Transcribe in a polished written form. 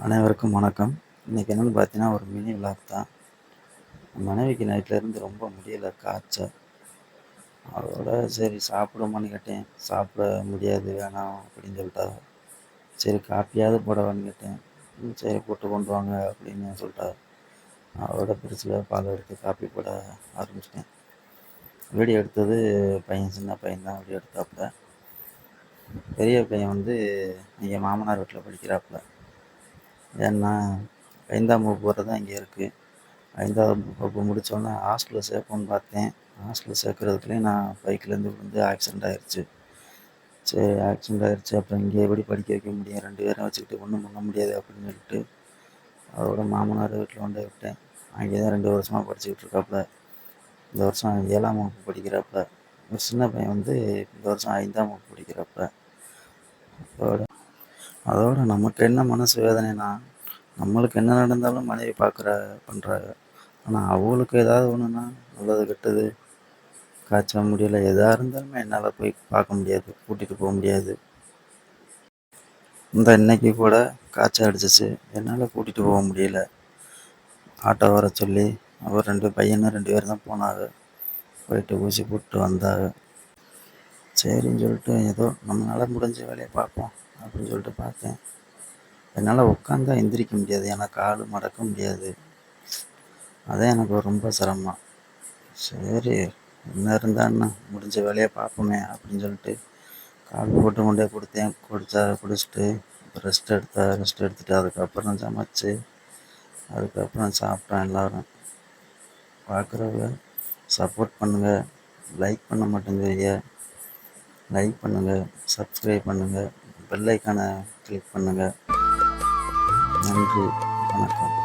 அனைவருக்கும் வணக்கம். இன்றைக்கி என்னென்னு பார்த்தீங்கன்னா, ஒரு மினி விலாக் தான். மனைவிக்கு நைட்லேருந்து ரொம்ப முடியல, காய்ச்சல். அதோட சரி சாப்பிடுமான்னு கேட்டேன். சாப்பிட முடியாது, வேணாம் அப்படின்னு சொல்லிட்டாங்க. சரி காப்பியாவது போடவான்னு கேட்டேன். சரி போட்டு கொண்டு வாங்க அப்படின்னு சொல்லிட்டாங்க. அதோட பிரிட்ஜில் பால் எடுத்து காப்பி போட ஆரம்பிச்சிட்டேன். வீடியோ எடுத்தது பையன், சின்ன பையன் தான் வீடியோ எடுத்தாப்புல. பெரிய பையன் வந்து எங்கள் மாமனார் வீட்டில் படிக்கிறாப்புல. ஏன்னா 5ஆம் வகுப்பு வரை தான் இங்கே இருக்குது. 5ஆவது வகுப்பு முடித்தோடனே ஹாஸ்டலில் சேர்ப்போன்னு பார்த்தேன். ஹாஸ்டலில் சேர்க்குறதுக்குள்ளேயும் நான் பைக்லேருந்து விழுந்து ஆக்சிடெண்ட் ஆகிடுச்சு. சரி ஆக்சிடெண்ட் ஆகிடுச்சு, அப்புறம் இங்கே எப்படி படிக்க வைக்க முடியும், 2 பேரும் வச்சுக்கிட்டு ஒன்றும் பண்ண முடியாது அப்படின்னு சொல்லிட்டு அதோட மாமனார் வீட்டில் கொண்டு விட்டேன். அங்கே தான் 2 வருஷமாக படிச்சுக்கிட்டு இருக்காப்புல. இந்த வருஷம் 7ஆம் வகுப்பு படிக்கிறாப்புல. ஒரு சின்ன பையன் வந்து இந்த வருஷம் 5ஆம் வகுப்பு படிக்கிறாப்புல. அதோட நமக்கு என்ன மனசு வேதனைனா, நம்மளுக்கு என்ன நடந்தாலும் மனைவி பண்ணுறாங்க. ஆனால் அவங்களுக்கு ஏதாவது ஒன்றுனா, நல்லது கெட்டது, காய்ச்சல் முடியல, எதாக இருந்தாலுமே என்னால் போய் பார்க்க முடியாது, கூட்டிகிட்டு போக முடியாது. இன்னைக்கு கூட காய்ச்சல் அடிச்சிச்சு, என்னால் கூட்டிகிட்டு போக முடியல. ஆட்டோ வர சொல்லி அவர் 2 பேர் தான் போனாங்க. போயிட்டு ஊசி போட்டு வந்தாங்க. சரின்னு சொல்லிட்டு ஏதோ நம்மளால் முடிஞ்ச வேலையை பார்ப்போம் அப்படின்னு சொல்லிட்டு பார்த்தேன். என்னால் உட்காந்தா எந்திரிக்க முடியாது, ஏன்னா கால் மடக்க முடியாது. அதான் எனக்கு ரொம்ப சிரமம். சரி என்ன இருந்தான்னு முடிஞ்ச வேலையை பார்ப்போமே அப்படின்னு சொல்லிட்டு கால் போட்டு கொண்டே கொடுத்தேன். குடிச்சிட்டு ரெஸ்ட் எடுத்துட்டு அதுக்கப்புறம் சமைச்சு அதுக்கப்புறம் சாப்பிட்டோம். எல்லோரும் பார்க்குறவங்க சப்போர்ட் பண்ணுங்கள், லைக் பண்ண மாட்டேங்கிறீங்க. லைக் பண்ணுங்கள், சப்ஸ்கிரைப் பண்ணுங்கள், பெல் ஐக்கானை கிளிக் பண்ணுங்கள். நன்றி, வணக்கம்.